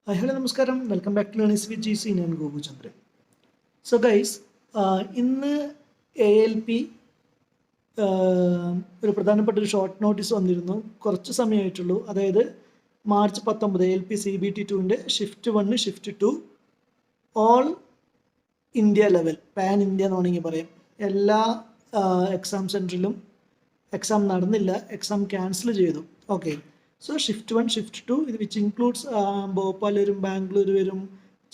Hello, Namaskaram. Welcome back to Learning with GC. I am Gogu Chandra. So, guys, ഇന്ന് ALP ഒരു പ്രധാനപ്പെട്ട ഒരു short notice വന്നിരുന്നു. കുറച്ച് സമയമായിട്ടുള്ളൂ. അതായത് മാർച്ച് 19 ALP CBT2ൻ്റെ shift 1 shift 2 all India level pan India എന്ന് വേണമെങ്കിൽ പറയാം. എല്ലാ എക്സാം സെൻറ്ററിലും എക്സാം നടന്നില്ല, എക്സാം ക്യാൻസൽ ചെയ്തു. ഓക്കെ, സോ ഷിഫ്റ്റ് 1 ഷിഫ്റ്റ് 2 ഇത് വിച്ച് ഇൻക്ലൂഡ്സ് ഭോപ്പാൽ വരും, ബാംഗ്ലൂർ വരും,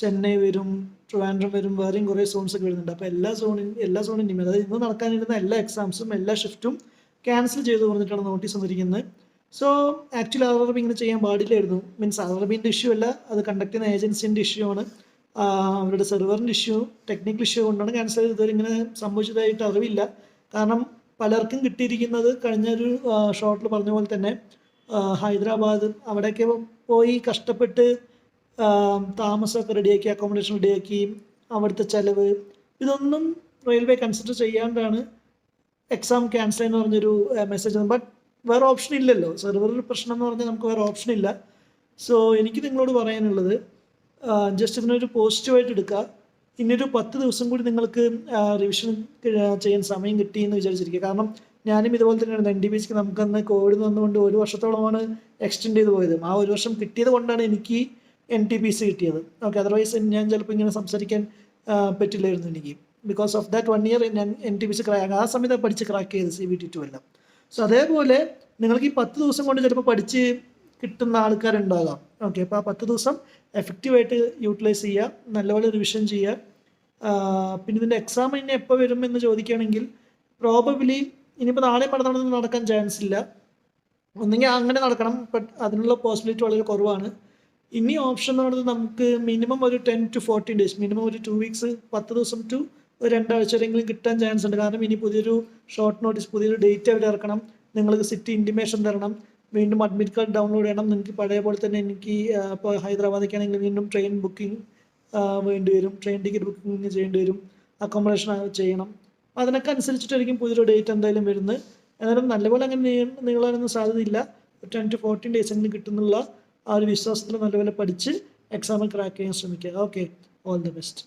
ചെന്നൈ വരും, ട്രിവാൻഡ്രം വരും, വേറെയും കുറേ സോൺസ് ഒക്കെ വരുന്നുണ്ട്. അപ്പോൾ എല്ലാ സോണിൻ്റെയും അതായത് ഇന്ന് നടക്കാനിരുന്ന എല്ലാ എക്സാംസും എല്ലാ ഷിഫ്റ്റും ക്യാൻസൽ ചെയ്തു പറഞ്ഞിട്ടാണ് നോട്ടീസ് വന്നിരിക്കുന്നത്. സോ ആക്ച്വലി RRB ഇങ്ങനെ ചെയ്യാൻ പാടില്ലായിരുന്നു. മീൻസ് RRBൻ്റെ ഇഷ്യൂ അല്ല, അത് കണ്ടക്ട് ചെയ്യുന്ന ഏജൻസിൻ്റെ ഇഷ്യൂ ആണ്. അവരുടെ സെർവറിൻ്റെ ഇഷ്യൂ, ടെക്നിക്കൽ ഇഷ്യൂ കൊണ്ടാണ് ക്യാൻസൽ ചെയ്തത്. ഇതുവരെ ഇങ്ങനെ സംഭവിച്ചതായിട്ട് അറിവില്ല. കാരണം പലർക്കും കിട്ടിയിരിക്കുന്നത് കഴിഞ്ഞൊരു ഷോർട്ടിൽ പറഞ്ഞ പോലെ തന്നെ ഹൈദരാബാദ് അവിടെയൊക്കെ പോയി കഷ്ടപ്പെട്ട് താമസമൊക്കെ റെഡിയാക്കി, അക്കോമഡേഷൻ റെഡിയാക്കി, അവിടുത്തെ ചിലവ് ഇതൊന്നും റെയിൽവേ കൺസിഡർ ചെയ്യാണ്ടാണ് എക്സാം ക്യാൻസൽ എന്ന് പറഞ്ഞൊരു മെസ്സേജ്. ബട്ട് വേറെ ഓപ്ഷൻ ഇല്ലല്ലോ, സെർവർ പ്രശ്നം എന്ന് പറഞ്ഞാൽ നമുക്ക് വേറെ ഓപ്ഷൻ ഇല്ല. സോ എനിക്ക് നിങ്ങളോട് പറയാനുള്ളത് ജസ്റ്റ് ഇതിനൊരു പോസിറ്റീവായിട്ട് എടുക്കുക. ഇനിയൊരു 10 ദിവസം കൂടി നിങ്ങൾക്ക് റിവിഷൻ ചെയ്യാൻ സമയം കിട്ടിയെന്ന് വിചാരിച്ചിരിക്കുക. കാരണം ഞാനും ഇതുപോലെ തന്നെയാണ്. NTPCക്ക് നമുക്കന്ന് കോവിഡ് വന്നുകൊണ്ട് 1 വർഷത്തോളമാണ് എക്സ്റ്റെൻഡ് ചെയ്ത് പോയത്. ആ 1 വർഷം കിട്ടിയത് കൊണ്ടാണ് എനിക്ക് NTPC കിട്ടിയത്. ഓക്കെ, അതർവൈസ് ഞാൻ ചിലപ്പോൾ ഇങ്ങനെ സംസാരിക്കാൻ പറ്റില്ലായിരുന്നു എനിക്ക്. ബിക്കോസ് ഓഫ് ദാറ്റ് 1 ഇയർ ഞാൻ NTPC ആ സമയത്ത് പഠിച്ച് ക്രാക്ക് ചെയ്ത് CBT2 എല്ലാം. സോ അതേപോലെ നിങ്ങൾക്ക് ഈ 10 ദിവസം കൊണ്ട് ചിലപ്പോൾ പഠിച്ച് കിട്ടുന്ന ആൾക്കാരുണ്ടാകാം. ഓക്കെ, അപ്പോൾ ആ 10 ദിവസം എഫക്റ്റീവായിട്ട് യൂട്ടിലൈസ് ചെയ്യുക, നല്ലപോലെ റിവിഷൻ ചെയ്യുക. പിന്നെ ഇതിൻ്റെ എക്സാം ഇനി എപ്പോൾ വരും എന്ന് ചോദിക്കുകയാണെങ്കിൽ പ്രോബബിലി ഇനിയിപ്പോൾ നാളെ മറ്റന്നാളൊന്നും നടക്കാൻ ചാൻസ് ഇല്ല. ഒന്നെങ്കിൽ അങ്ങനെ നടക്കണം, ബട്ട് അതിനുള്ള പോസിബിലിറ്റി വളരെ കുറവാണ്. ഇനി ഓപ്ഷൻ എന്ന് പറയുന്നത് നമുക്ക് മിനിമം ഒരു 10 to 14 days, മിനിമം ഒരു 2 weeks, 10 ദിവസം ടു ഒരു 2 ആഴ്ച വരെയെങ്കിലും കിട്ടാൻ ചാൻസ് ഉണ്ട്. കാരണം ഇനി പുതിയൊരു ഷോർട്ട് നോട്ടീസ്, പുതിയൊരു ഡേറ്റ് അവർ ഇറക്കണം, നിങ്ങൾക്ക് സിറ്റി ഇൻറ്റിമേഷൻ തരണം, വീണ്ടും അഡ്മിറ്റ് കാർഡ് ഡൗൺലോഡ് ചെയ്യണം. നിങ്ങൾക്ക് പഴയ പോലെ തന്നെ എനിക്ക് ഇപ്പോൾ ഹൈദരാബാദിലേക്കാണെങ്കിൽ വീണ്ടും ട്രെയിൻ ബുക്കിംഗ് വേണ്ടി വരും, ട്രെയിൻ ടിക്കറ്റ് ബുക്കിംഗ് ചെയ്യേണ്ടി വരും, അക്കോമഡേഷൻ ചെയ്യണം. അതിനൊക്കെ അനുസരിച്ചിട്ടായിരിക്കും പുതിയൊരു ഡേറ്റ് എന്തായാലും വരുന്നത്. എന്നാലും നല്ലപോലെ അങ്ങനെ നീളാനൊന്നും സാധ്യതയില്ല. 10 to 14 days എങ്കിലും കിട്ടുന്നുള്ള ആ ഒരു വിശ്വാസത്തിൽ നല്ലപോലെ പഠിച്ച് എക്സാമിൽ ക്രാക്ക് ചെയ്യാൻ ശ്രമിക്കുക. Okay, all the best.